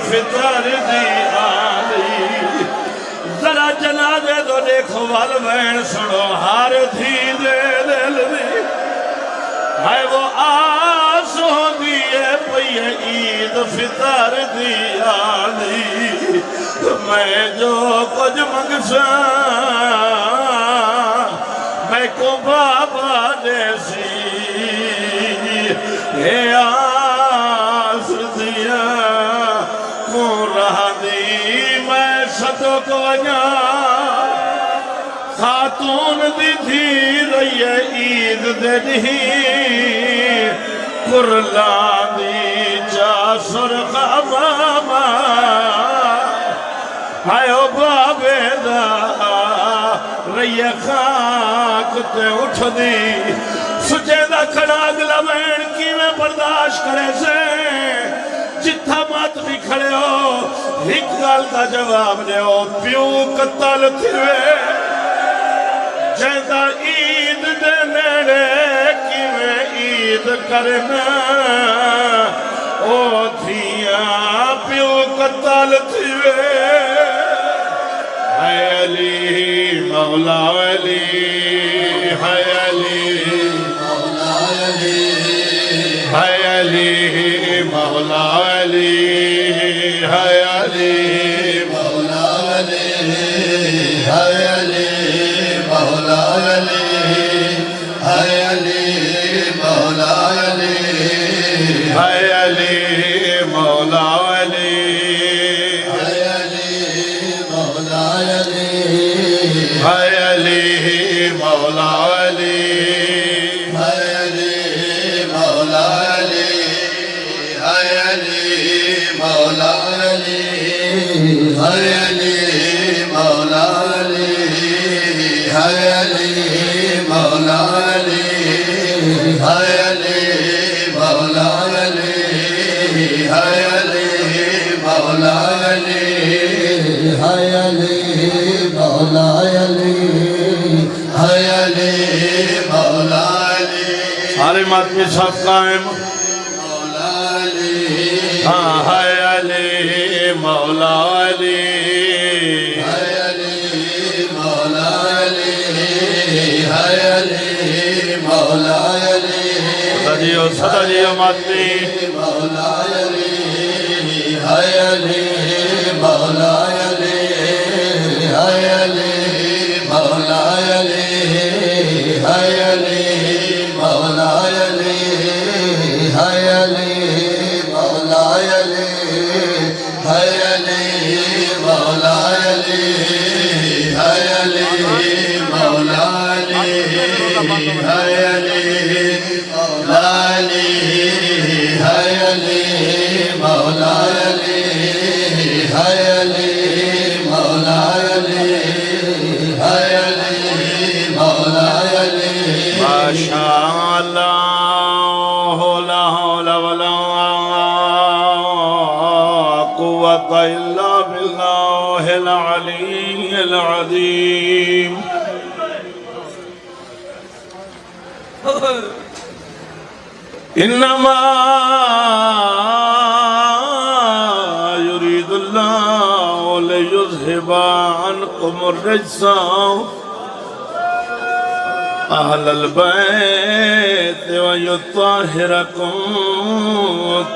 फितर दी आली जरा जनाजे तो देखो वाल बहन सुनो हर धी दे दिल दी है वो आस होंदी है पई ईद फितर दी आली मैं जो कुछ मंगसा मैं को बाबा देसी हे आस दिया को रहा दी मैं सदो को वजा खातून दी थी रही ईद दे दी कुरला दी चा सुरखा मामा हायो बाबे दा रही खाक ते उठ दी सुचे दा खड़ा अगला बहन की मैं बर्दाश्त करे से जिथा मत भी खड़े हो एक गल का जवाब दो प्यू कत्ल थिवे जैदा ईद दे नेड़े किवें ईद करना ओ थिया प्यू कत्ल थिवे है अली मौला अली है अली मौला अली है अली मौला अली है अली मौला अली है अली मौला अली है अली मौला अली है अली मौला अली है अली मौला अली है अली मौला अली है अली मौला अली है अली मौला अली है अली मौला अली है अली मौला अली है अली मौला अली है अली मौला अली है अली मौला अली है अली मौला अली सारे मातमी सब कायम मौला अली हाँ है अली मौला अली है अली मौला अली है अली मौला अली सदा जियो मातमी मौला अली है अली मौला अली है अली मौला अली है अली मौला अली है अली मौला अली है अली मौला अली है अली मौला अली है अली मौला अली है अली मौला अली है अली मौला अली है अली मौला अली माशाअल्लाह ला हौला वला कुव्वता इल्ला बिल्लाहिल अलीय्यिल अज़ीम इन्नमा युरीदुल्लाहु लियुज़हिबा अन्कुमुर रिज्सा अहलल बैत व युत्तहिरकुम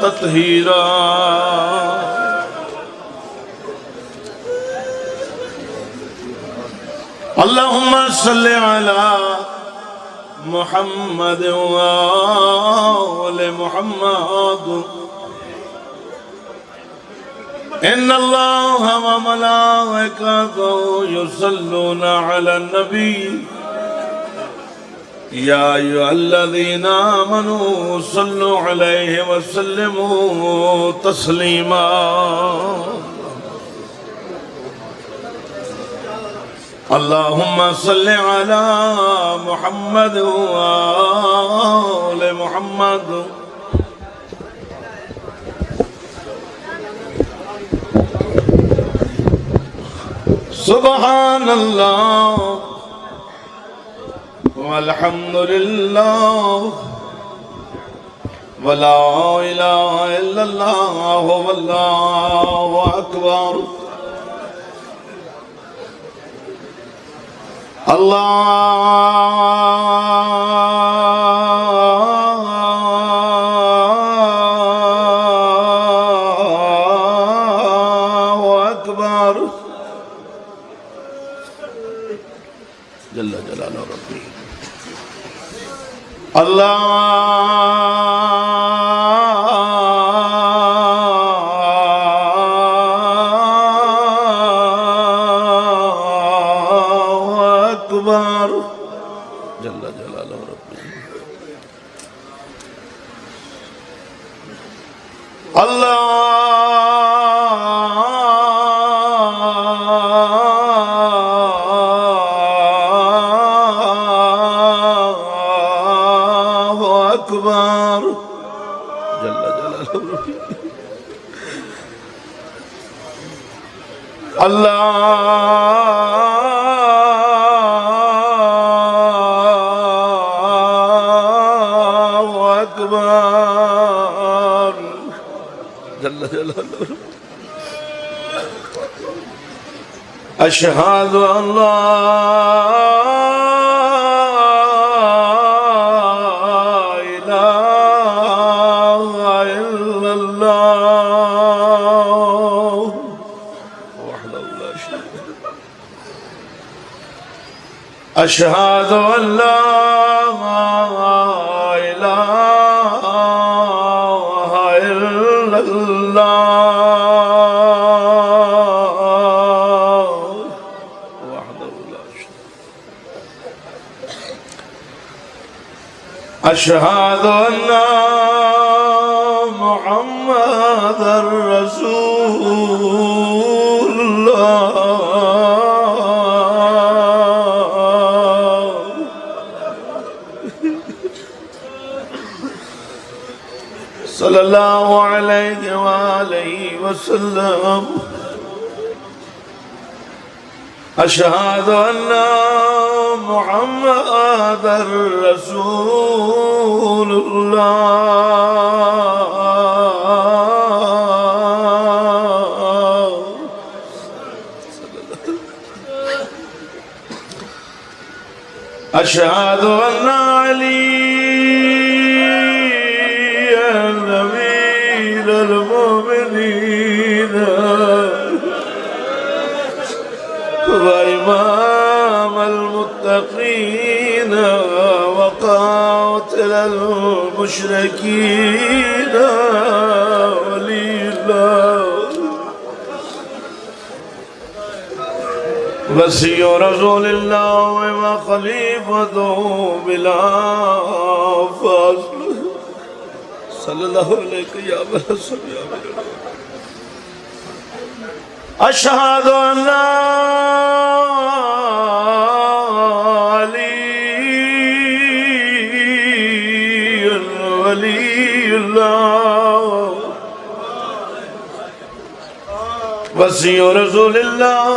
तत्हीरा अल्लाहुम्मा सल्लि अला मुहम्मद व आले मुहम्मद इन्नल्लाह व मलाइकतहु युसल्लूना अलन नबी या अय्युहल्लज़ीना आमनू सल्लु अलैहि व सल्लिमू तस्लीमा अल्लाहुम्मा सल्लि अला मुहम्मद व आले मुहम्मद सुब्हानल्लाह वल्हम्दुलिल्लाह वला इलाहा इल्लल्लाह वल्लाहु अकबर। अल्लाहु अकबर। जल्ल जलालुहु रब्बी। अल्लाहु अकबर। जल्ल जलालुहु रब्बी। अल्लाहु अकबर। जल्ल जलालुहु रब्बी। अल्लाहु अकबर। जल्ल जलालुहु। अशहदु अल्ला इलाहा इल्लल्लाह वहदहु ला शरीक लह। अशहदु अल्ला इलाहा इल्लल्लाह वहदहु ला शरीक। अशहदु अन्ना मुहम्मदर रसूलुल्लाह सल्लल्लाहु अलैहि वालैहि वसल्लम। अशहदु अन्ना मुहम्मदर रसूलुल्लाह। अशहदु अन्ना अलीय्यन अमीरुल मोमिनीन व इमामल मुत्तकीन व कातिलल मुशरिकीन वलिल्लाह। वसी रसूलिल्लाह व खलीफतुहु बिला फज़्ल। सल्लल्लाहु अलैहि या रसूल या अशहदु अन्ना अलीय्युन वलियुल्लाह वसी रसूलिल्लाह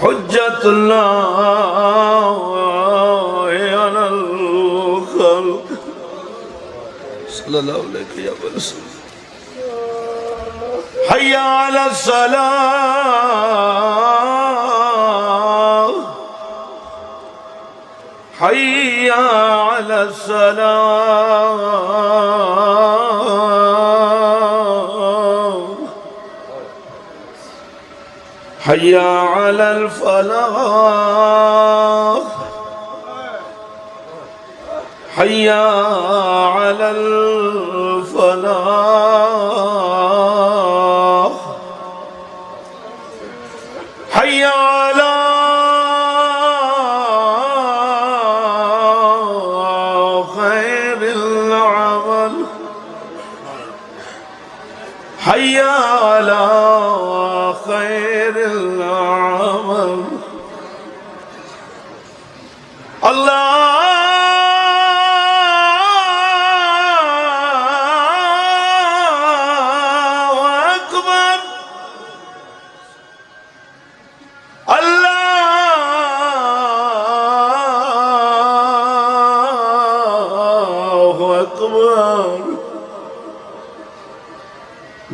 हुज्जतुल्लाह अलल खल्क़। सल्लल्लाहु अलैहि वसल्लम। हय्या अलस सलाह हय्या अलस सलाह हय्या अलल फलाह हय्या अलल फलाह हय्या अला खैरिल अमल हय्या अला खैरिल अमल। अल्लाहु अकबर। अल्लाहु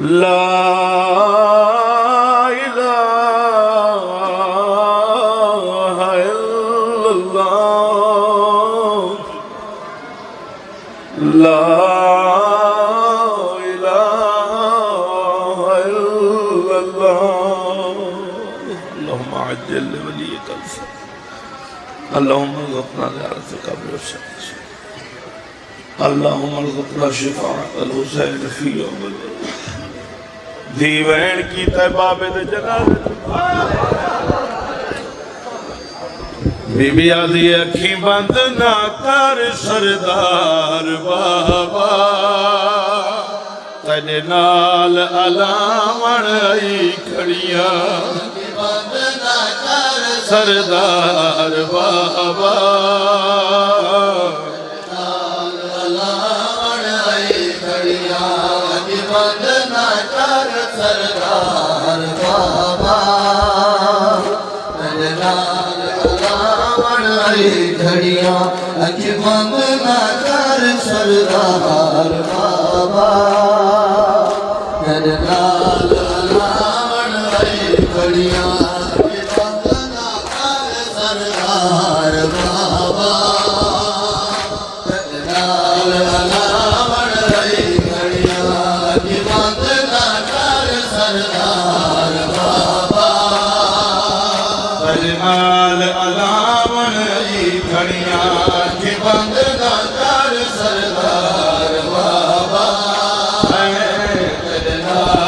ला इलाहा इल्लल्लाह, ला इलाहा इल्लल्लाह। अल्लाहुम्मा अज्जिल लिवलिय्यिक अल-फरज, अल्लाहुम्मा रज़क़ना ज़ियारत क़ब्र अश-शहीद, अल्लाहुम्मा रज़क़ना शिफ़ाअत अल-हुसैन फ़ी यौम अल-वफ़ात। धी बहन की बाबे दे जनाज़े बीबी आदि अखी बंद ना कर सरदार बाबा, तेरे नाल अलावण आई खड़ियां, बंद ना कर सरदार बाबा, नाल अलावण आई खड़ियां, बंद ना कर सरदार बाबा, तेरे नाल घड़ियां अख बंद ना कर सरदार बाबा, तेरे नाल अलावण आई घड़ियां अख बंद ना कर सरदार बाबा, तेरे नाल अलावण आई घड़ियां अख बंद ना कर सरदार बाबा, तेरे नाल अलावण घड़ियां अख बंद ना कर सरदार बाबा, तेरे नाल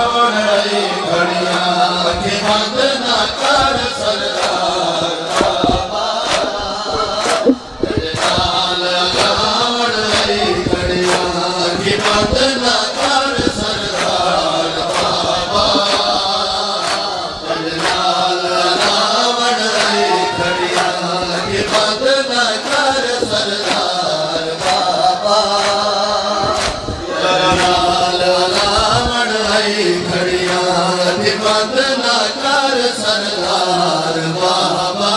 अलावण आई घड़ियां अख बंद ना कर सरदार बाबा, तेरे नाल अलावण आई घड़ियां अख बंद ना कर सरदार बाबा, तेरे नाल अलावण आई घड़ियां बंद ना कर सरदार बाबा, तेरे नाल अलावण आई घड़ियां अख बंद ना कर सरदार बाबा,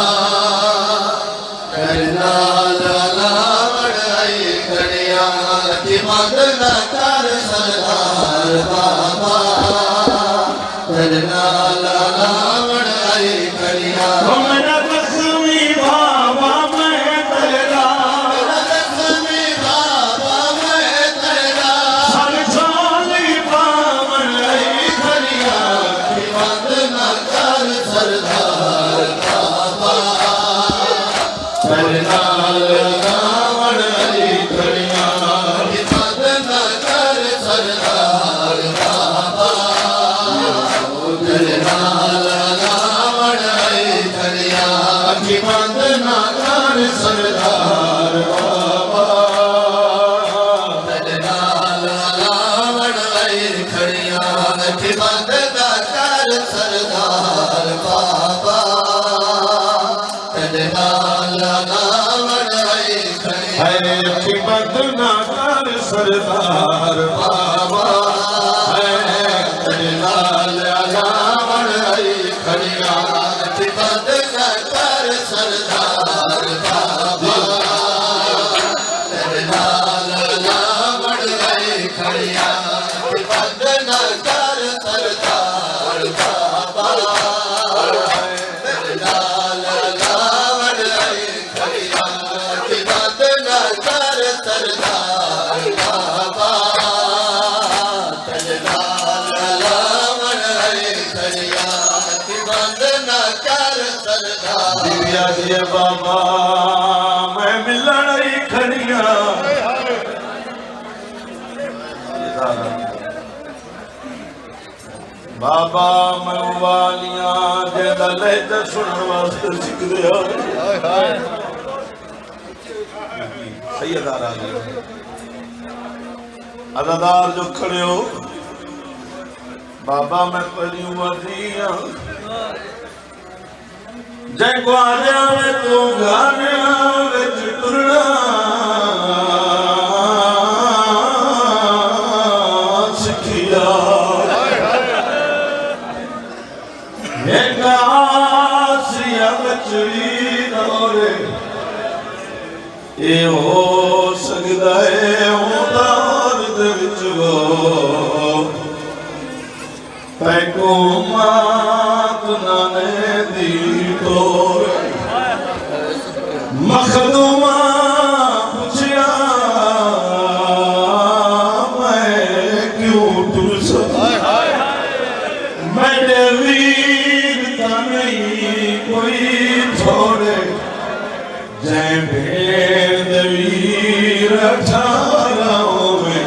तेरे नाल अलावण आई घड़ियां अख बंद ना कर सरदार बाबा, तेरे नाल अलावण आई घड़ियां तेरे नाल अलावण आई घड़ियां अख बंद ना कर सरदार बाबा, तेरे नाल अलावण आई घड़ियां अख बंद ना कर सरदार बाबा, तेरे नाल अलावण आई घड़ियां अख बंद ना कर सरदार बाबा, तेरे नाल अलावण आई घड़ियां अख बंद ना कर सरदार बाबा, तेरे नाल अलावण आई घड़ियां अख बंद ना कर सरदार बाबा, तेरे नाल अलावण आई घड़ियां अख बंद ना कर सरदार बाबा, तेरे नाल अलावण आई घड़ियां अख बंद ना कर सरदार बाबा, तेरे नाल अलावण आई घड़ियां अख बंद ना कर सरदार। दिव्या दिया बाबा मैं मिलन आई खड़ियां, बाबा मैं वालियां जेदा लहजा सुनने वास्ते सिख दिया, सैयदार अदादार जो खड़े हो बाबा मैं पढ़ी वधिया जै ग्वारिया में तू गानिया विच टुरना सिखिया, ये हो सकता है उदार दे विच वो को मात नाने दी तोर मखदूमा पूछया मैं क्यों तुरस मेरे वीर का नहीं कोई छोड़े जय भेद वीर अठाराओं में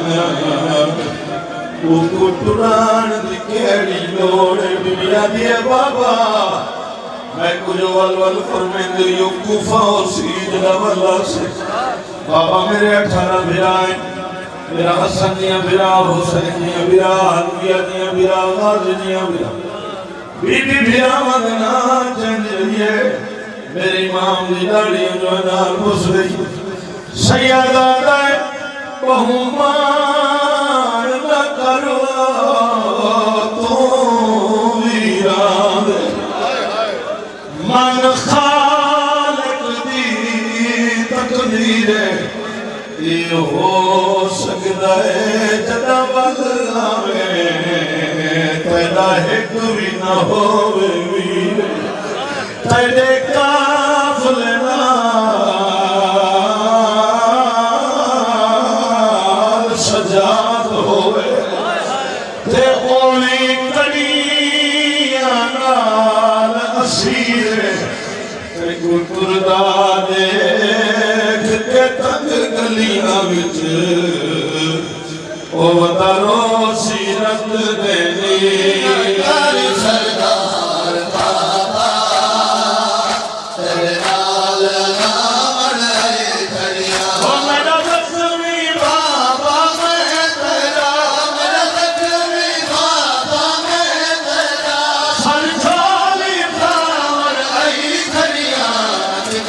वो कुटुरान केड़ी लोड़ दुनिया दिए बाबा मैं कुछ वल फरमेंदे यो कुफा और सीध लवला से बाबा मेरे 18 भिराए मेरा हसन दिया भिरा हुसैन दिया भिरा हलविया दिया भिरा गाजी दिया भिरा बीबी भिरा मदना चंदिए मेरी इमाम दी दाढ़ी जो नाल घुस गई सैयदा दाए बहुमान न करो तू वीरान मन खालिक दी तकदीर ये हो सकता है जदा बदलावे तेरा एक भी न होवे वीर तेरे काफले नाल सजाद होवे ते ओली कड़ियां नाल असीर ते गुरदा देख के तंग गलियां विच ओ वतारो सीरत देनी सरदार बाबा तेरे नाल नाम खड़िया ओ मेरा लक्ष्मी बाबा मैं तेरा मेरा लक्ष्मी बाबा मैं तेरा सर छोली प्राण आई खड़िया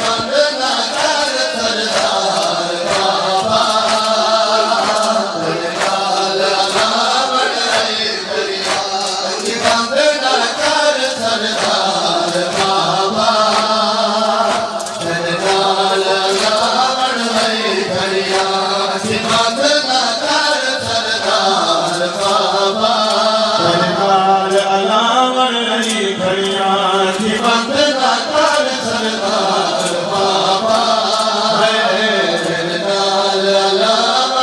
बंद ना कर सरदार बाबा तेरे नाल नाम खड़िया बंद ना कर सरदार बाबा तेरे नाल नाम खड़िया बंद ना कर सरदार बाबा तेरे नाल नाम खड़िया बंद ना कर सरदार बाबा तेरे नाल नाम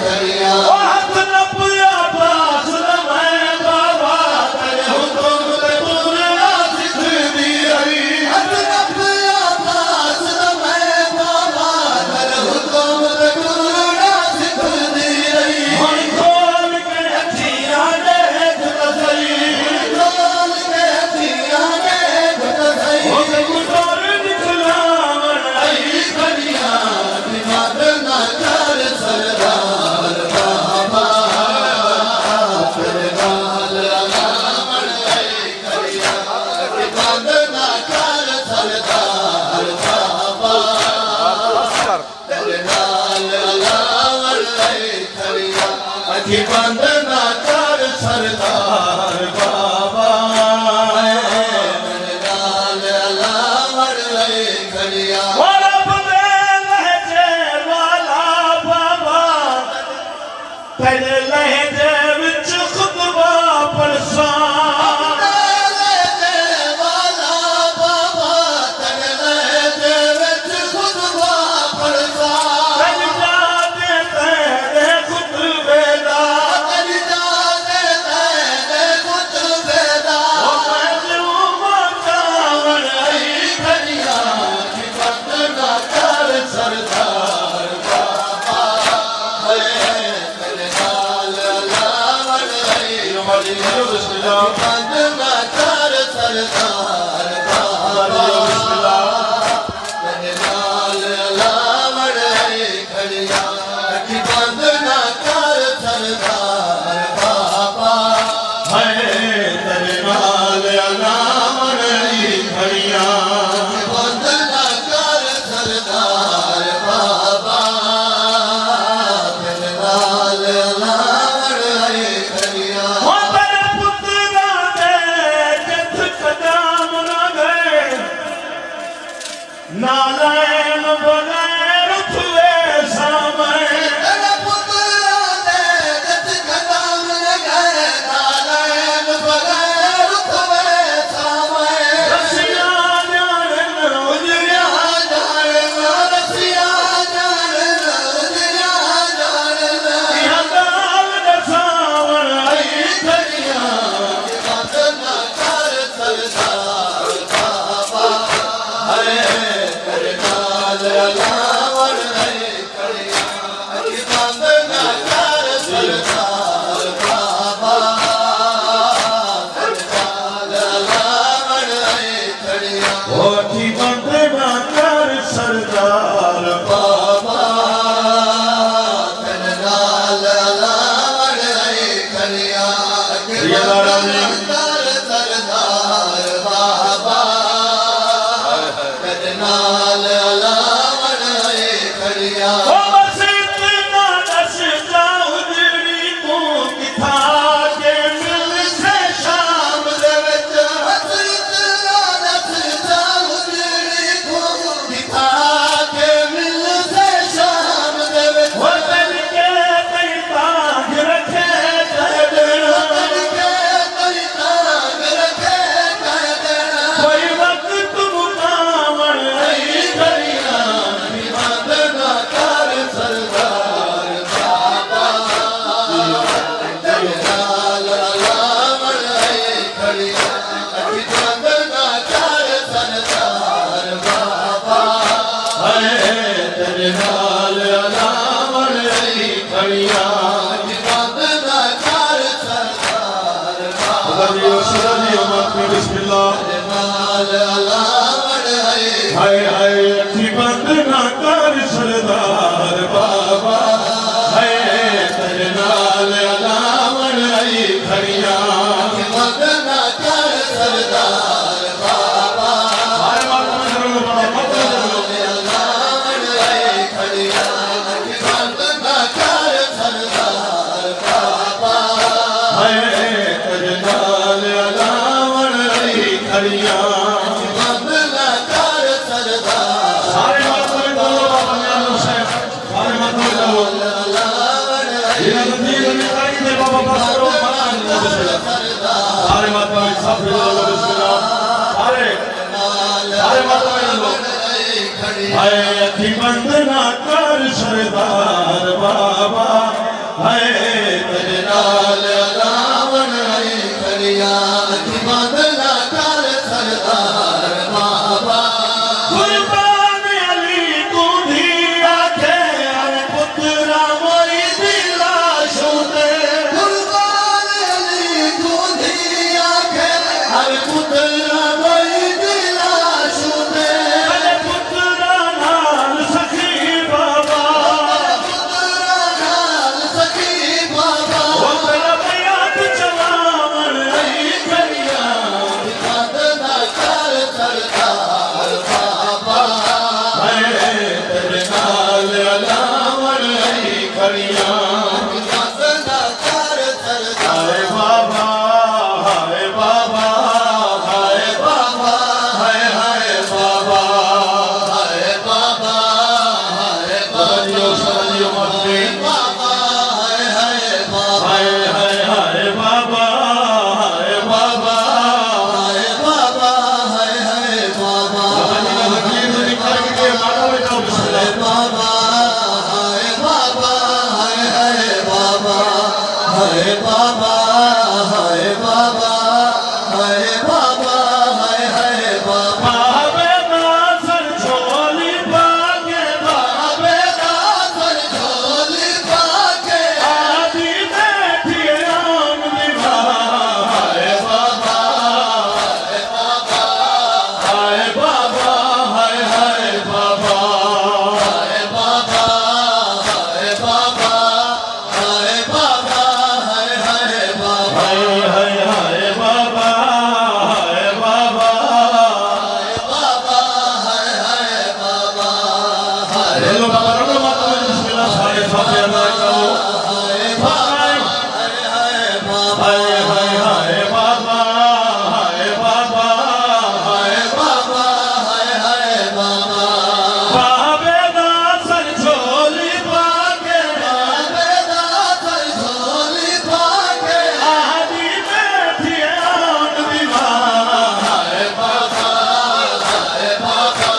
खड़िया हाथ न पुया पास न मैं बाबा तेरे हुक्म ते पूरा सिख दी रही हाथ न पुया पास न मैं बाबा तेरे हुक्म ते पूरा सिख दी रही हुन खोल के अखियां देख त सही खोल के अखियां देख त सही हुन गुजार निकलावन आई खड़िया दिमाग ना कर सरदार बाबा तेरे नाल नाम खड़िया दिमाग ना कर सरदार बाबा तेरे नाल नाम खड़िया अखी बंद ना कर सरदार बाबा तेरे नाल नाम खड़िया वाला बंदे लहजे वाला बाबा तेरे लहजे विच खुतबा परेशान लहजे वाला बाबा तेरे लहजे विच खुतबा परेशान तेरी जाने तेरे खुतबे दा तेरी जाने तेरे खुतबे दा ओ मैं जो मचावन आई खड़िया बंद ना कर सरदार बाबा तेरे नाल नाम खड़िया बंद ना कर सरदार बाबा तेरे नाल नाम खड़िया बंद ना कर सरदार बाबा तेरे नाल नाम खड़िया बंद ना कर सरदार बाबा तेरे नाल नाम खड़िया तेरे पुत्र ना कर सरदार बाबा है तेरे नाल रावण आई खड़िया अखी बंद ना कर सरदार बाबा कुर्बान अली तू धी आखे अरे पुत्रा मोरी दिला शोदे कुर्बान अली तू धी आखे अरे पुत्रा मोरी दिला शोदे अरे पुत्रा नाल सखी बाबा पुत्रा नाल सखी बाबा ओ तेरा बयात चलावन आई खड़िया बंद ना कर सरदार बाबा है तेरे नाल रावण आई खड़िया बंद ना कर सरदार बाबा हाय बाबा हाय बाबा हाय हाय बाबा हाय बाबा हाय बाबा सरियो मस्ती बाबा हाय हाय बाबा हाय हाय हाय बाबा हाय बाबा हाय बाबा हाय हाय बाबा तकलीफ निकाल के माता बेटा बिस्मिल्लाह बाबा हाय बाबा हाय हाय बाबा हाय बाबा हाय बाबा हाय बाबा हाय हाय बाबा बाबे दासर झोली बागे बाबे दासर झोली बागे आदि बैठी राम दिवा हाय बाबा हाय बाबा हाय बाबा हाय हाय बाबा हाय बाबा हाय बाबा हाय बाबा हाय हाय बाबा हाय हाय हाय बाबा हाय बाबा हाय बाबा हाय हाय बाबा हाय लो बाबा रो माता बिस्मिल्लाह सारे साथे अदा करो हाय बाबा हाय हाय बाबा हाय हाय हाय बाबा हाय बाबा हाय बाबा हाय हाय बाबा बाबे दासर झोली बागे बाबे दासर झोली बागे आदि बैठी आन दिवा हाय बाबा हाय बाबा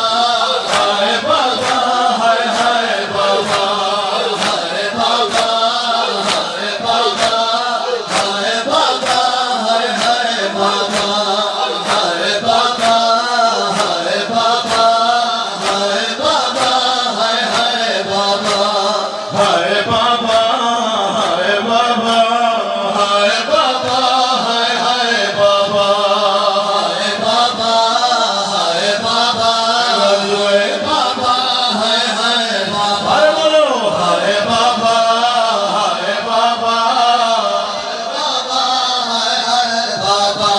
हाय बाबा हाय हाय बाबा हाय बाबा हाय बाबा हाय बाबा हाय हाय बाबा हाय बाबा हाय बाबा हाय बाबा हाय हाय बाबा हाय बाबा हाय बाबा हाय बाबा हाय हाय बाबा हाय बाबा हाय बाबा हाय बाबा हाय हाय बाबा अरे बोलो हाय बाबा हाय बाबा बाबा हाय हाय बाबा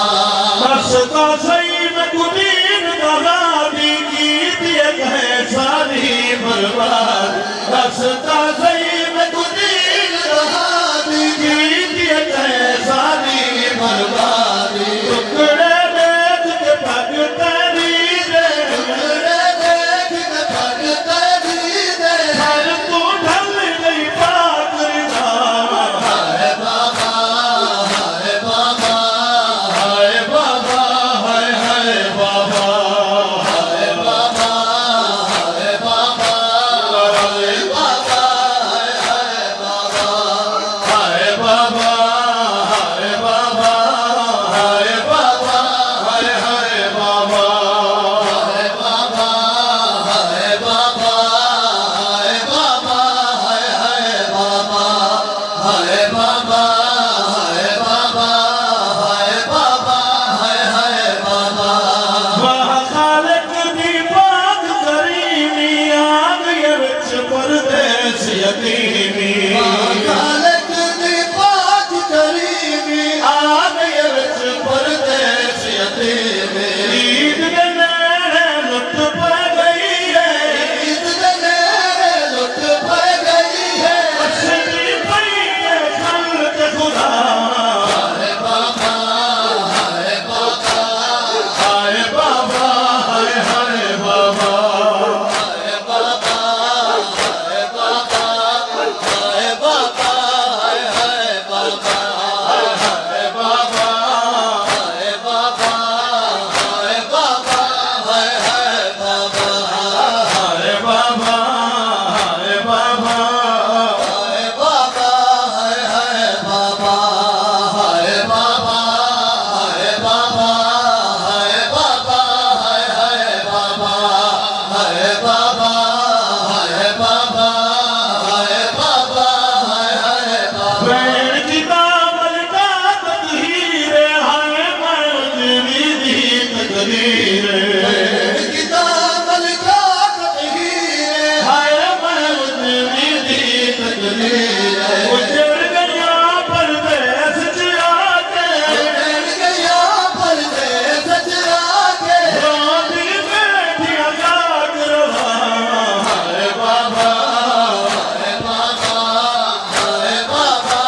मस्ता सही में कुदीन दगादी की दिए गए सारी बर्बाद रस्ता सही में कुदीन दगादी की दिए गए सारी बर्बादी टुकड़े देख के पग तेरी दे टुकड़े देख के पग तेरी दे हर तू ढल गई पाक रिदा हाय बाबा हाय बाबा हाय बाबा हाय हाय बाबा हाय बाबा हाय बाबा हाय बाबा हाय हाय बाबा हाय बाबा हाय बाबा हाय बाबा हाय हाय बाबा हाय बाबा हाय बाबा हाय बाबा हाय हाय बाबा हाय बाबा हाय बाबा हाय बाबा हाय हाय बाबा वाह खालिक दी पाक करीमी आग ये विच परदेस यतीमी खालिक दी पाक करीमी आग ये विच परदेस यतीमी ईद दे नेड़े लुट पै गई है ईद दे नेड़े लुट पै गई है असली पई है खल्क खुदा हाय बाबा हाय बाबा हाय बाबा हाय हाय बाबा हाय बाबा हाय बाबा उजड़ गया परदेस च आके रोंदी बैठिया जाग रवा हाय बाबा हाय बाबा हाय बाबा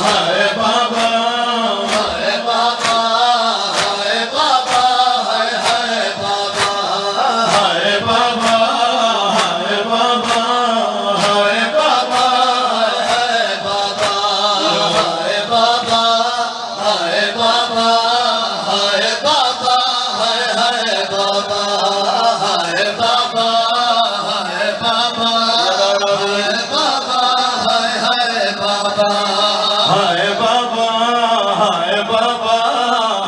हाय बाबा हाय बाबा हाय बाबा हाय बाबा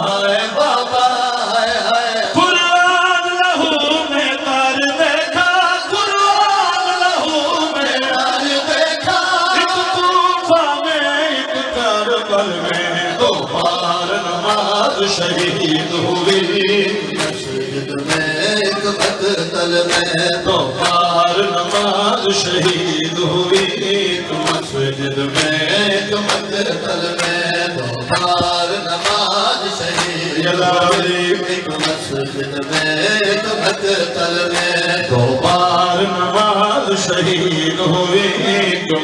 हाय बाबा कुरान लहू में कर देखा कुरान लहू में कर देखा एक तूफा में एक करबल में दो बार नमाज शहीद हुई दो बार नमाज शहीद हुई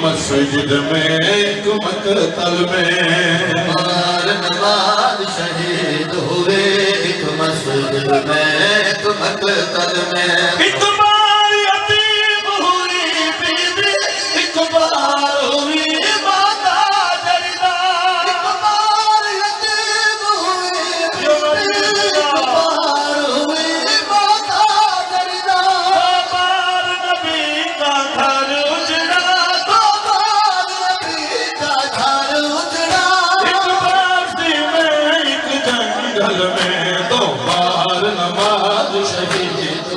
मस्जिद में दो बार नमाज शहीद हुई मस्जिद में एक मकतल में एक बार यतीम हुई बीबी एक बार हुई माता जरदा बार नबी का घर उजड़ा एक बास्ती में एक जंगल में दो बार नमाज शहीद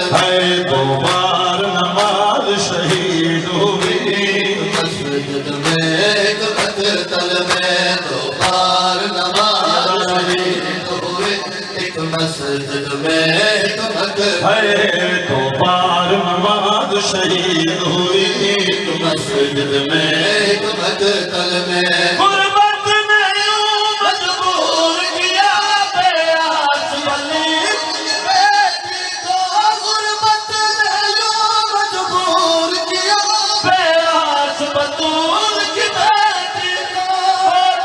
है दो बार नमाज शहीद हुई है दो बार नमाज शहीद हुई मस्जिद में गुरबत ने यूं मजबूर किया बेआस वाली बेआस बतूल की बेटी को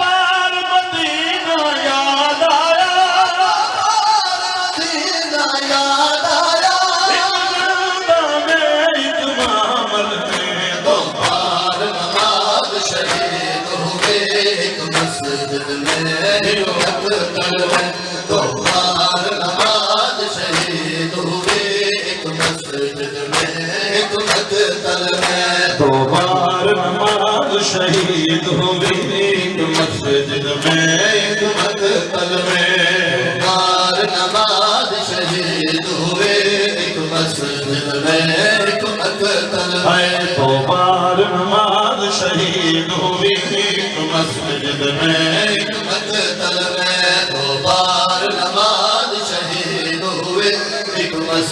बार मदीना याद आया एक मामल में दो बार नमाज शहीद हुए मस्जिद में दो बार नमाज शहीद हुए मस्जिद में दो बार नमाज शहीद हुई मस्जिद में एक मकतल में है दो बार नमाज शहीद हुई मस्जिद में एक मकतल में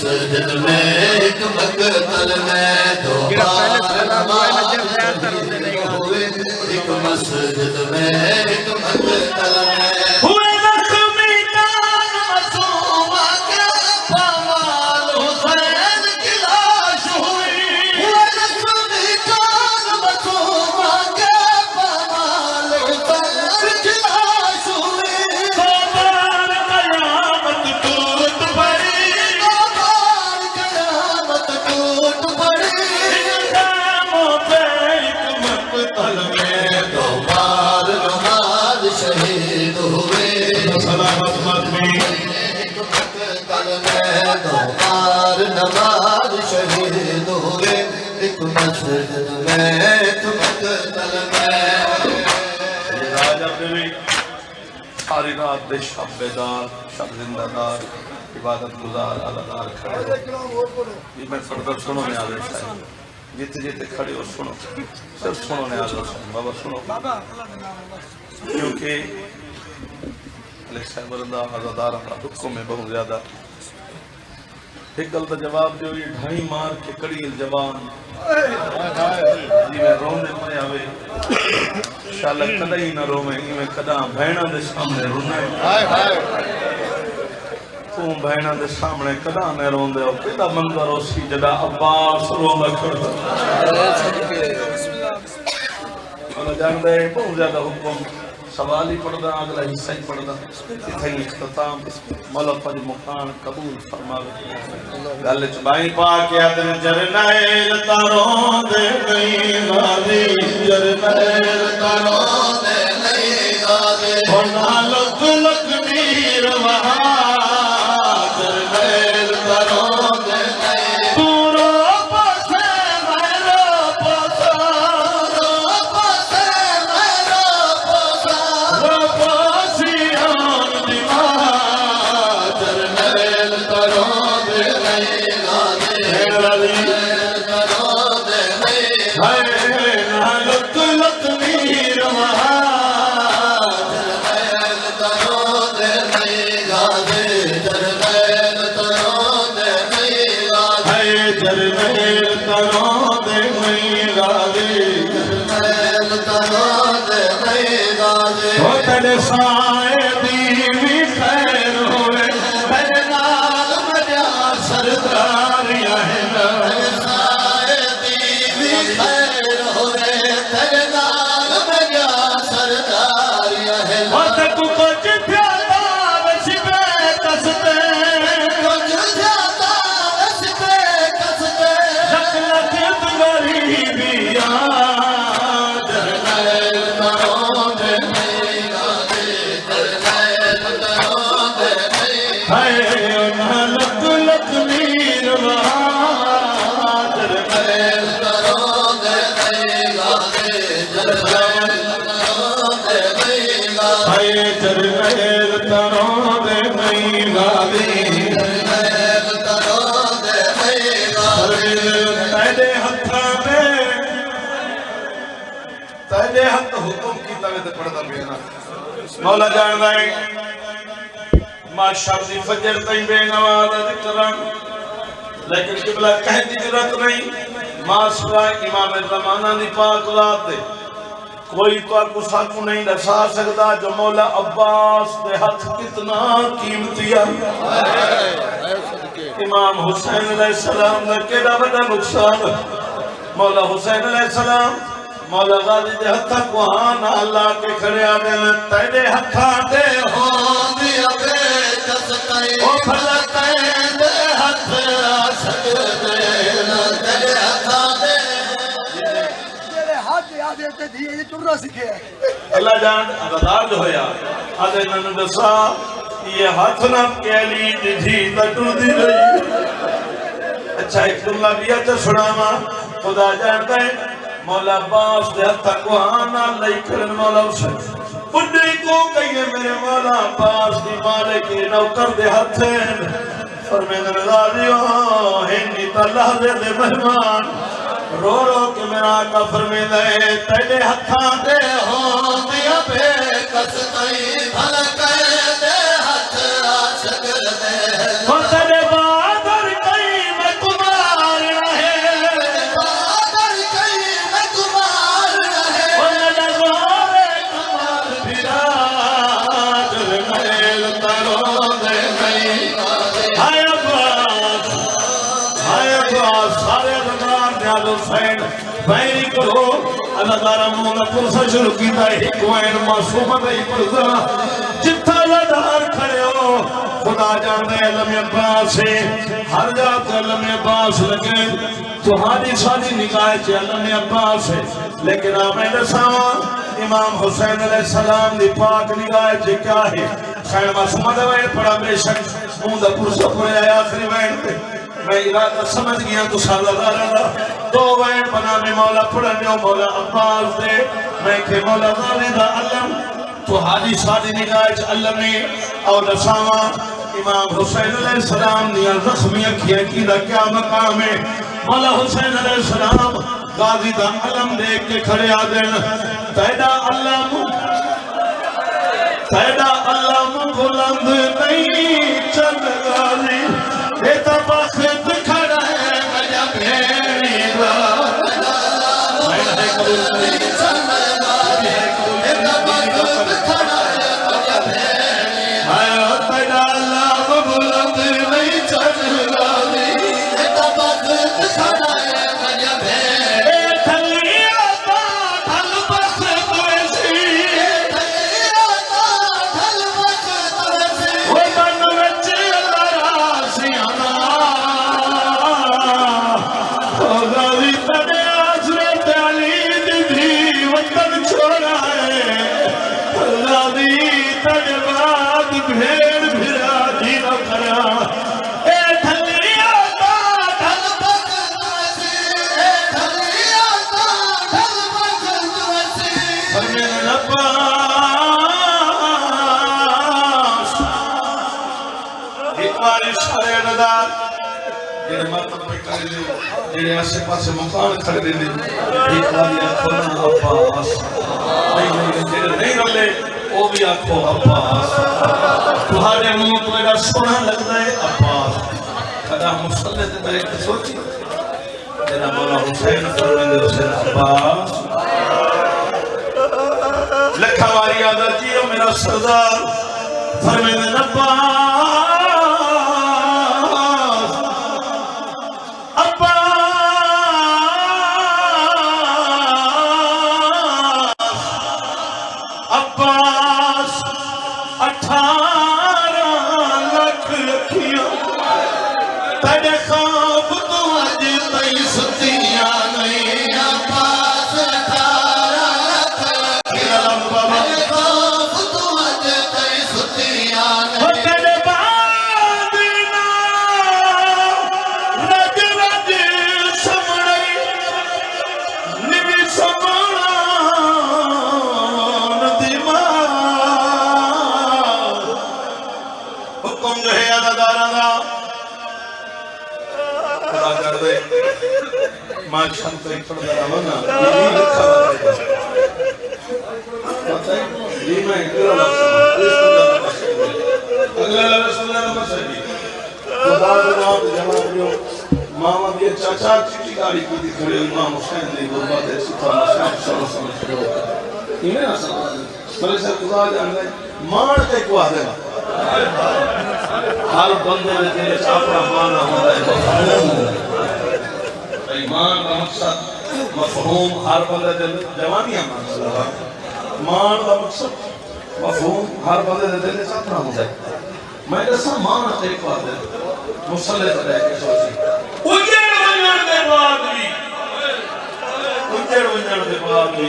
मस्जिद में एक मकतल में दो बार नमाज शहीद हुए एक मस्जिद में एक मकतल में हुए जख्मी जान मासूमा के पामाल हुसैन की लाश हुई हुए जख्मी जान मासूमा के पामाल हुसैन की लाश हुई दो बार कयामत टूट पड़ी मकतल में दो बार नमाज शहीद हुए सलामत में एक मकतल में दो बार नमाज शहीद हुए एक मस्जिद में एक मकतल में राजा देवी सारी रात दे शब बेदार शब जिंदादार इबादत गुजार अलादार खड़े ये मैं सर सुनो में आदेश है जिते जिते खड़े हो सुनो, सिर्फ सुनो ने आज बाबा सुनो, क्योंकि आजादार दुखों में बहुत ज्यादा एक गल का जवाब दो, ये ढाई मार के कड़ी जबान जिवें रोंदे पे आवे शाला कदा ही ना रोवे, इवें कदा भैणा दे सामने रोना तू भैणा दे सामने कदा न रोंदे हो। पहला मंजर उसी जदा अब्बास रोंदा खड़ा जानदे बहुत ज्यादा हुक्म सवाल ही पढ़दा, अगला हिस्सा ही पढ़दा, इथे इख्तिताम मौला पर मुकान कबूल फरमावे। गल च बाई पा के आदन जरनैल तारों दे नहीं गादी, जरनैल तारों दे नहीं गादी, होना लख लख मीर वहां जरनैल तारों दे नहीं पूरा पासे मेरो पासा पासे मेरो पासा वो पासियान दीवार जरनैल तारों दे नहीं गादी, जरनैल तारों दे नहीं हाय ना लख लख मीर वहां जरनैल तारों दे नहीं गादी, जरनैल तारों दे नहीं गादी, जरनैल तारों दे नहीं गादी, जरनैल तारों दे नहीं गादी। हो तेरे साए दी भी खैर होवे, तेरे नाल मजा सरदारियां है ना, साए दी भी खैर होवे, तेरे नाल मजा सरदारियां है ना। हो ते तू कुछ प्यादा वसबे कसते, कुछ ज्यादा वसबे कसते, रखना दिल गरीबिया जरनैल तारों दे नहीं गादी, जरनैल तारों दे नहीं हाय ना लख लख मीर वहां जरनैल तारों दे नहीं गादी, जरनैल तारों दे नहीं गादी, हाय जरनैल तारों दे नहीं गादी, जरनैल तारों दे नहीं गादी। तेरे हत्थां में तेरे हथ हुक्म कीता वे ते पढ़दा पिया ना मौला जानदा है। माशा दी फजर ताईं बेनवाज जिक्र, लेकिन किबला कहने की जरूरत नहीं। मासरा इमाम ज़माना दी पाक ज़ात दे कोई तो साकू नहीं दसा सकता जो मौला अब्बास दे हाथ कितना कीमती है। इमाम हुसैन अलैहिस्सलाम दा केड़ा बड़ा नुकसान। मौला हुसैन अलैहिस्सलाम मौला गाजी दे हत्था को हां ना ला के खड़े आदे ने तेरे हत्था दे हो दिया बे कसतई ओ भला तेरे हथ आ सकदे ना तेरे हत्था दे तेरे हाथ आदे ते दिए टुरना सीखे अल्लाह जान अज़ादार जो होया आदे नन दसा ये हाथ ना केली दी टुरदी रही। अच्छा एक जुमला भी अच्छा सुनावा खुदा जानता है। मौला अब्बास दे हत्था को आना लई करन मौला हुसैन बुड्ढी को कहिए मेरे मौला अब्बास दी मालिक नौकर दे हथ फरमांदे गालियो हिंदी तल्लाह दे मेहमान रो रो के मेरा आका फरमांदा है तेरे हत्थां दे हो दिया बे कसतई भल कर दे हथ आ सकदे हो तेरे बादर कई मैं कुमार रहे बादर कई मैं कुमार रहे ओ नज़ारे कमाल बिराद महल तारों दे नहीं हाय अब्बास सारे अज़ादार न्याज़ हुसैन बैरी करो अज़ादारा मोला पुरसा शुरू कीता एक वैन मासूम दई पुरसा जिथा अज़ादार खड़े हो खुदा जानदे अलम अब्बास है हर जात अलम अब्बास लगे तुम्हारी सारी निगाह च अलम अब्बास है। लेकिन मैं दसावा इमाम हुसैन अलैहिस्सलाम दी पाक निगाह च क्या है। खैर मासूम दा वैन पड़ा बेशक मुंह दा पुरसा पड़े आखिरी वैन पे मैं इरादा समझ गया तो सालादारा दा दो वैन बनाने मौला पढ़ने मौला अब्बास दे मैं के मौला गाली दा अलम तो हाजी सादी निगाह च अलम ने और दसावा इमाम हुसैन अलैहिस्सलाम दी जख्मी अखियां की दा क्या मकाम है। मौला हुसैन अलैहिस्सलाम गाजी दा अलम देख के खड़े आ देन तेरा अलम बुलंद नहीं चल गाजी ये तो बख्त खड़ा है मेरा भेड़ा आसे पास मकान खड़े एक बार आखो ना अब्बास नहीं रले वो भी आखो अब्बास तुम्हारे मुंह तो एड़ा सोना लगता है अब्बास कदा मुसल्ले ते बैठ के सोची तेरा मौला हुसैन फरमांदे हुसैन अब्बास लखा वारी आदत जियो मेरा सरदार फरमांदे अब्बास मामा के चाचा चिट्ठी गाड़ी की खड़े इमाम हुसैन ने गुरबात है सुल्तान हुसैन सल्लल्लाहु अलैहि वसल्लम इन्हें ना समझ से खुदा जाने मार के को आ देगा हर बंदे ने तेरे अपना माना होता है ईमान का मकसद मफहूम हर बंदे दिल जवानियां मान का मकसद मफहूम हर बंदे दे दिल च अपना होता है मैं दसा मान एक बात है मुसल्ले पे रह के सोची उजड़ वजन दे बाद भी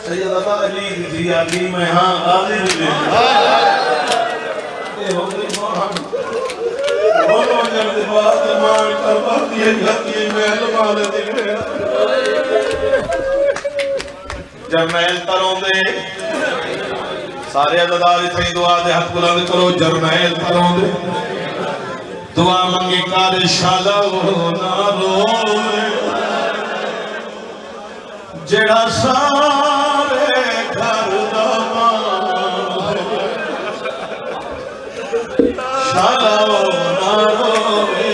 सैयदा अली दी अली में हां गाजी दी ये हो गई मान बोलो वजन दे बाद मान करवा दिए जाती महल वाले दी जरनैल तरोंदे सारे अज़ादार इथे दुआ दे हक बुलंद करो जरनैल तरोंदे दुआ मंगी कर शाला ना रोवे जेड़ा सारे घर दा शाला ना रोवे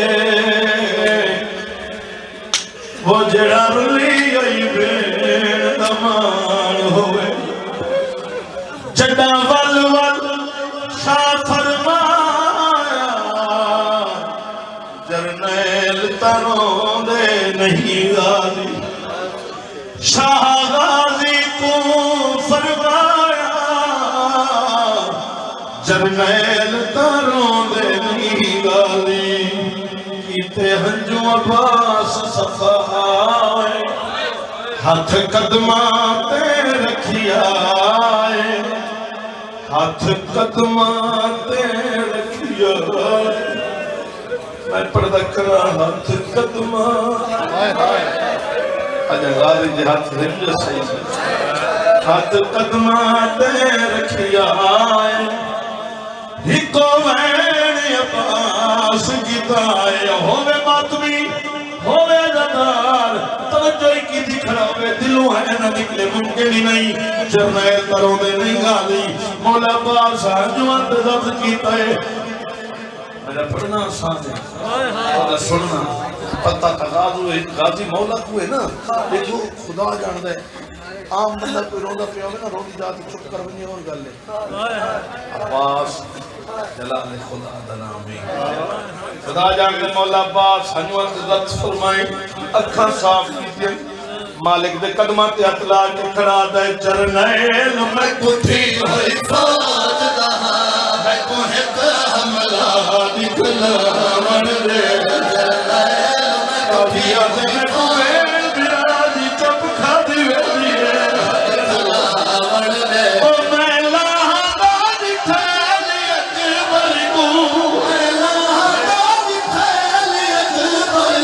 वो जेड़ा रुली आई बेन दमान होवे जड़ा वल वल शाह फरमाया जरनैल तरोंदे नहीं गाजी शाह गाजी को फरमाया जरनैल तरोंदे नहीं गाजी कीते हंजू अब्बास सफाए हाथ कदमा ते रखिया हाथ कदमा ते रखिया मैं पढ़दा करा हाथ कदमा अजा गाजी जे हाथ हिल सही हाथ कदमा ते रखिया हिको वैन अब्बास गीताए होवे मातमी तवज्जो की थी खड़ा हो दिलों है ना निकले मुमकिन ही नहीं जरनैल तरों दे नहीं गाली मौला अब्बास हजवत जब्त कीता है मेरा पढ़ना आसान है और सुनना पता तगाज़ो गाजी मौला को है ना देखो खुदा जानदा है आम बंदा कोई रोंदा पिया होवे ना रोंदी जात चुप कर वने और गल है अब्बास जलाल खुदा दा नाम है खुदा जानदा मौला अब्बास हजवत जब्त फरमाए अखां साफ कीतियां मालिक दे कदमां ते हथ ला के खड़ा दे जरनैल मैं कुठी होई फौज दा मैं को हिक हमला दिखलावण दे जरनैल मैं कुठी होई फौज बिराजी चुप खादी वेली दिखलावण दे ओ मैं लाहदा दिखैली अकबर को मैं लाहदा दिखैली अकबर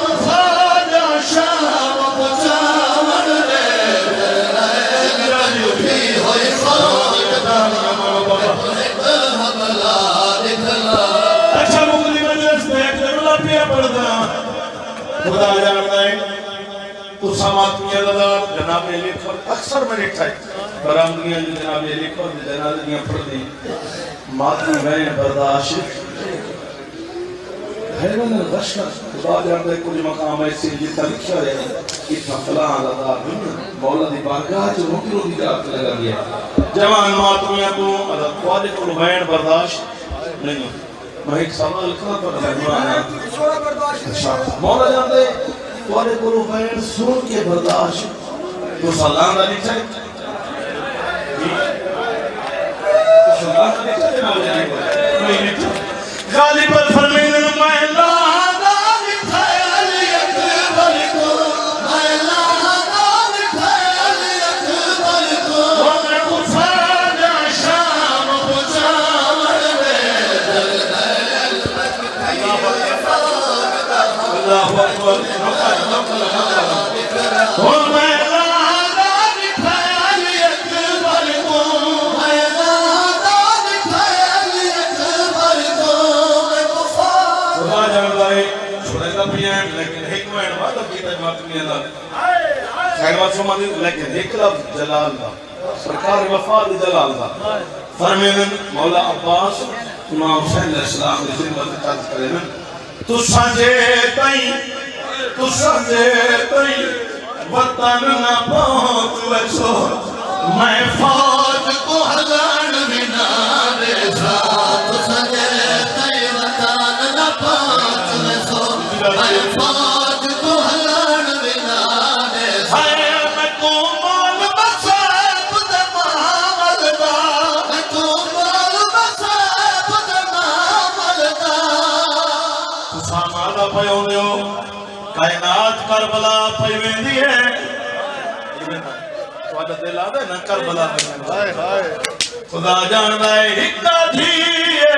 को साजा शाम पुचावण दे जरनैल भी होई फौज दा अच्छा मुगली मजलिस में एक जमला पिया पड़दा खुदा जानदा है तुसामात की अदालत जनाब अली पर अक्सर मैंने ठाई बरामदियां जनाब अली पर जनादियां पढ़दी मातमी में बर्दाश्त हैवन गश्त खुदा जानदा है कुछ मकाम ऐसे जितना लिखा है इतना फलां अदालत मौला दी बारगाह च रोटी रोटी जात लगा दिया जवान मातमियां को अदब ख्वाजे को बैन बर्दाश्त नहीं मैं एक सवाल का पर अच्छा मौला जानदे ख्वाजे को बैन सुन के बर्दाश्त तो सलाम दा लिखा है तो सलाम दा लिखा है नहीं लिखा गाली पर फरमाइंदे मैं लादा लिखाली अकबर को मैं लादा लिखाली अकबर को वो मैं कुफाजा शाम पुचावण दे अल्लाहु अकबर वो मैं लादा लिखाली अकबर को मैं लादा लिखाली अकबर को मैं कुफाजा जानदा है छोड़ेगा पिया लेकिन हिकमत वादा कीता मातमियां दा खैर बात सुमादी लेकिन हिकलब जलाल दा सरकार वफा दी जलाल दा फरमाने मौला अब्बास इमाम हुसैन अलैहिस्सलाम की खिदमत कर्ज करेन तुसा जे तई वतन ना पहुंच वसो मैं फौज को हजान बिना दे सा तुसा जे तई वतन ना पहुंच वसो मैं फौज को हजान बिना दे सा मैं को मोल बसा खुद मामल दा मैं को मोल बसा खुद मामल दा तुसा मादा पयोंदे हो कायनात करबला पई वेंदी है ਤੁਹਾਡਾ ਦਿਲ ਆਦਾ ਨਾ ਕਰਬਲਾ ਹਾਏ ਹਾਏ खुदा जानदा है हिक्का धीए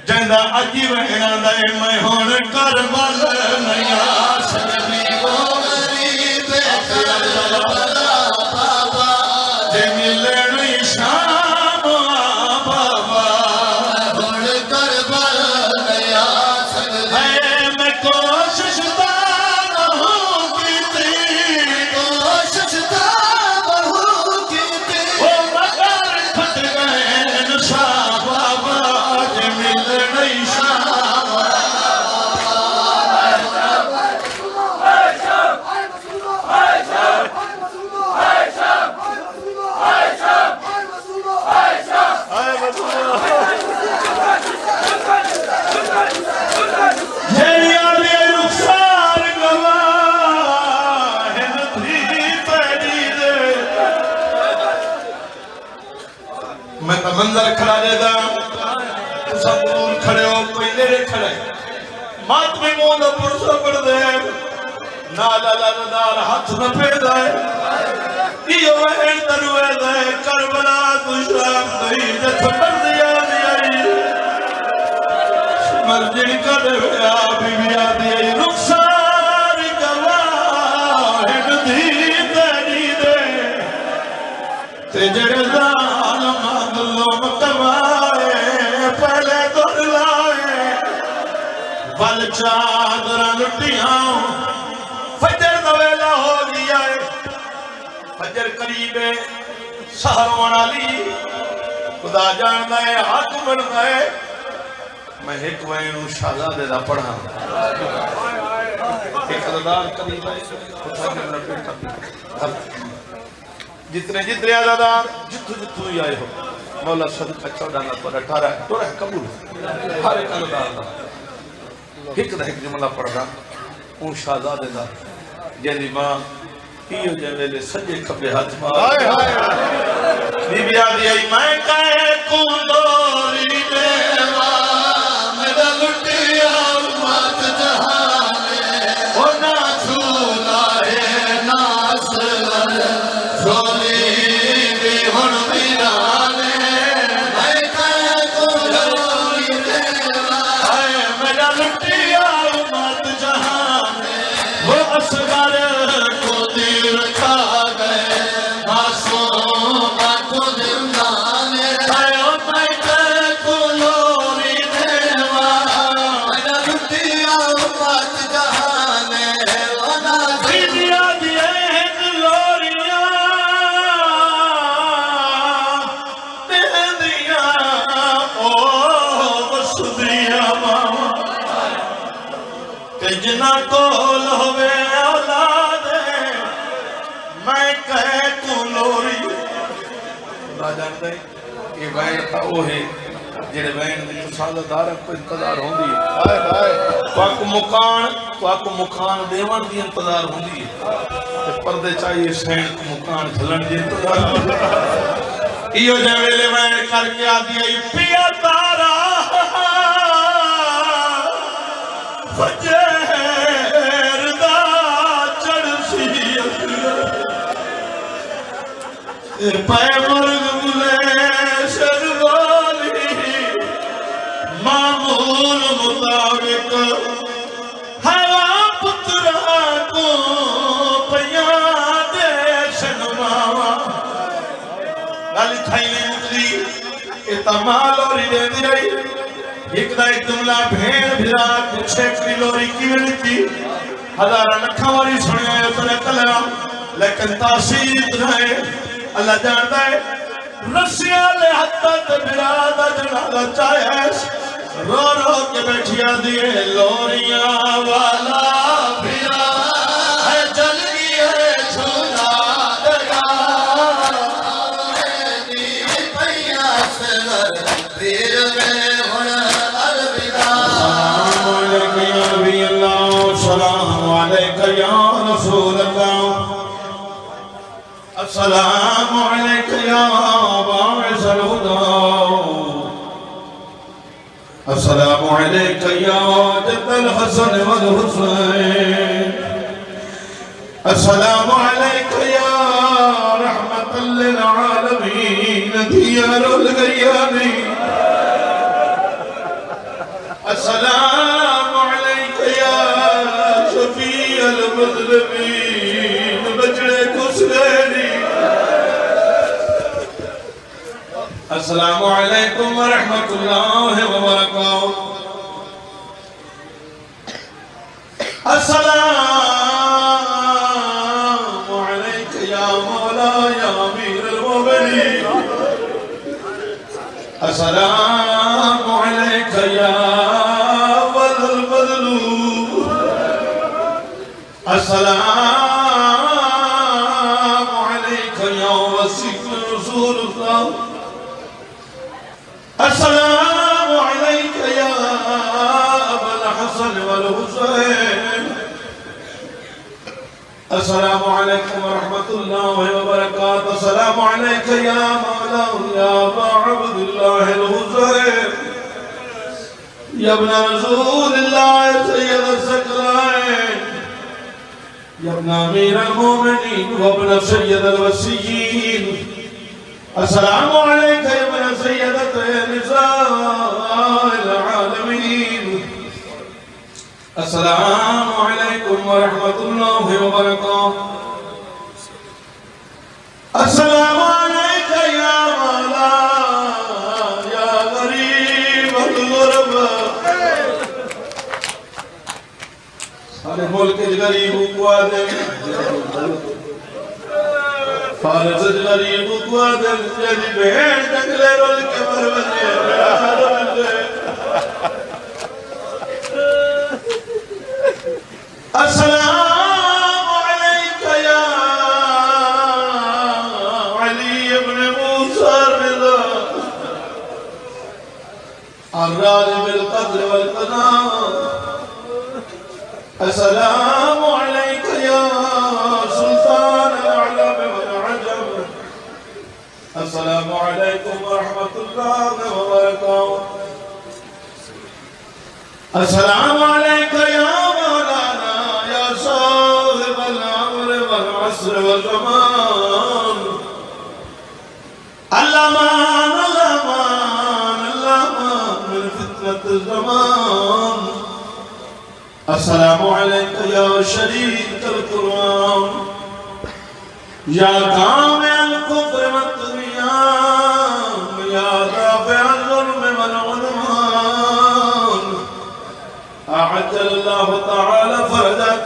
जंदा अजी वहना दे मैं हुण करबल नहीं आ सकदी ओ गरीब करबला बाबा जे मिलनी शाम बाबा हुण करबल नहीं आ सकदी मैं कोशिश मैं तो मंजर खड़ा देदा सब दूर खड़े हो कोई नेड़े खड़े मात में मोद पुरसा पड़ दे नाला लादार हाथ न पेदा इयो वहन दरवे दे करबला तू शाम दई जथ पर दिया दियाई मर्जिन का देया बीबिया दी रुखसार गवा है दी तेरी दे ते जड़दा कमाए पहले तो लाए बल चादर लुटिया फजर दा वेला हो गया है फजर करीब है सहर वाली खुदा जानदा है हक बनदा है मैं एक वैन शहजादे दा पढ़ा एक अदादार करीब है जितने जितने अदादार जितू जितू ही आए हो मौला सदका 14 पर 18 तोरा कबूल हर एक अदादार दा एक जुमला पढ़दा उन शहजादे दा जेदी मां इयो जे वेले सजे खबे हाथ मार हाय हाय बीबी आदी आई मैं कहे कुंडोरी देवा मेरा लुटिया मत जहाने ओ ना झूला है नास झोली भी हुन वीराने मैं कहे कुंडोरी देवा हाय मेरा लुटिया मत जहाने वो असगर को दिल खा गए मासूम को जिंदाने आयो मैं कहे कुंडोरी देवा मेरा लुटिया मत जहाने वना दिया दिए लोरियां दे दिया ओ वसुदिया मामा ते जिना कोल होवे औलाद मैं कहे कुंडोरी जानते ये वैन था वो है जेड़े वैन में सालदार को इंतजार होंदी है हाय हाय पाक मुकान देवन दी इंतजार होंदी है ते पर्दे चाहिए सैन मुकान झलन दी इंतजार इयो जे वेले वैन करके आदी आई पिया तारा फजर दा चढ़सी पै मुर्ग मामूल मुताबिक हवा पुत्रा को पिया दे शनमावा गाली थाई नहीं मुकदी ए तमाल और दे दी रही एक दा एक जुमला भेड़ भिरा पीछे की लोरी किवें दी हजारां लखां वाली सुनिया उतने कलरा लेकिन तासीर इतना है अल्लाह जानता है रसिया ले हत्ता ते बिरादा जनाला चाहे रो रो के बैठिया दिए लोरिया वाला बिरा है जल गई है झूला दगा दी पैया सर पीर में हुन अलविदा सलाम अलैका या रसूल अल्लाह अस्सलाम अलैका या बाइसल हुदा अस्सलामु अलैका या जद्दल हसन वल हुसैन अस्सलामु अलैका या रहमतल लिल आलमीन दियारुल गयानी अस्सलामु अलैका या शफीअल मुज़लिमीन बजड़े कुसलेनी अस्सलामु अलैकुम व रहमतुल्लाहि व बरकातहू अस्सलामु अलैका या मौला या अमीरुल मोमिनीन अस्सलामु अलैका या वल मज़लूम अस्सलामु अलैका या वसीक़ रसूलुल्लाह अस्सलामु अलैका या अबल हसन वल हुसैन अस्सलामु अलैकुम व रहमतुल्लाहि व बरकातहू अस्सलामु अलैका या मौला या अबा अब्दुल्लाह अल हुसैन या इब्न रसूलिल्लाह सय्यद सकलाइन या इब्न अमीर अल मोमिनीन व इब्न सय्यद अल वसीय्यीन अस्सलामु अलैका या इब्न सय्यदत निसाइल आलमीन अस्सलामु अलैकुम व रहमतुल्लाहि व बरकातहू अस्सलामु अलैका या मौला या गरीब अल गुरबा मुल्क गरीब को दे फारस गरीब को दे तेरी भेड़ जंगले रोल के मर बने अस्सलाम अलैका या अली इब्न मूसा रिज़ा अर्राज़ बिल क़द्र वल क़दा अस्सलाम अलैका या सुल्तान अल-अरब वल अजम अस्सलाम अलैकुम व रहमतुल्लाहि व बरकातहू अस्सलाम अलैका या मौलाना या साहिब अल-अम्र वल अस्र वल ज़मान अल्लामान अल्लामान अल्लामान मिन फितनत ज़मान अस्सलामु अलैका या शरीक अल-कुरान या कामिल अल-कुफ्र वत-तुग़यान या राफ़िअ अल-ज़ुल्म वल-उद्वान अअज्जल अल्लाहु तआला फरजक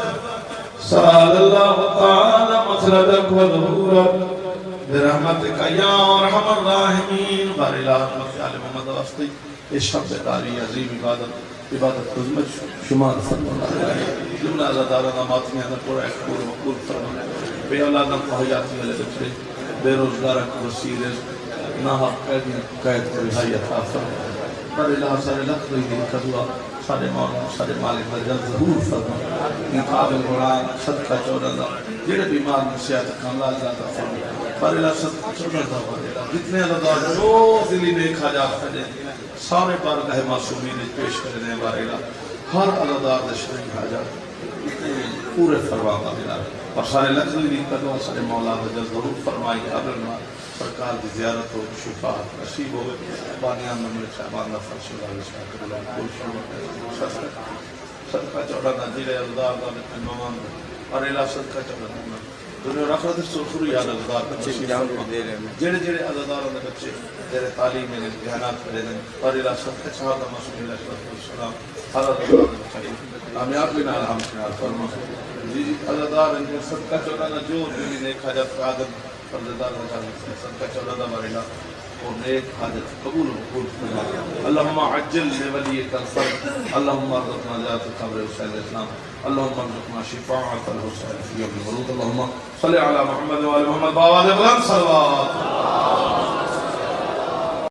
सअल अल्लाहु तआला मखरजक व ज़ुहूरक बिरहमतिका या अरहमर राहिमीन बारिला मोहम्मद वस्ती इस शब्द तारी अजीम इबादत खुदमत शुमार फरमाना जुमला अज़ादारा मातमी अदा पूरा पूरा मकबूल फरमाना बे औलाद को हयाती वाले बच्चे बेरोजगार को वसीर ना कैद को रिहाई अता फरमा बारिला सारे लख दी कदुआ सारे मौला सारे मालिक नजर जरूर फरमा निकाब कुरान सदका 14 जेड़े बीमार नसियत कामला ज़ाता फरमा बारिला सदका 14 बारिला जितने अज़ादार जो दिली ने खाजा खदे सारे बारगाह मासूमी ने पेश करने बारिला हर अज़ादार दे शरीक हाजा पूरे फरमा बारिला और सारे लफ्ज़ दी कदवा सारे मौला नजर जरूर फरमाई काबिल मा सरकार की ज़ियारत हो शिफा नसीब हो बानियां नंबर शाबान दा फरशुल अल्लाह कबूल कुल सदका 14 जिले अज़ादार दा इमाम और इला सदका 14 दुनिया रखत सुरखुरी याद अज़ादार बच्चे दे रहे हैं जेड़े जेड़े अज़ादार दे बच्चे तेरे तालीम में ध्यानात करे ने और इला सदका 14 मसूल सलाम हज़रत कामयाब बिना हम फरमा जी अज़ादार इनके सदका 14 जो दिल ने खाजत आदम फरज़दार सदका 14 बारिला और नेक हाजत कबूल फरमा अल्लाहुम्मा अज्जिल लिवलियक अल-फर्ज अल्लाहुम्मा रज़क़ना ज़ात क़ब्र हुसैन इस्लाम अल्लाहुम्मा रज़क़ना शिफ़ाअत अल-हुसैन फी यौम al-मरूद अल्लाहुम्मा सल्लि अला मुहम्मद व आलि मुहम्मद बावाद बुलंद सलवात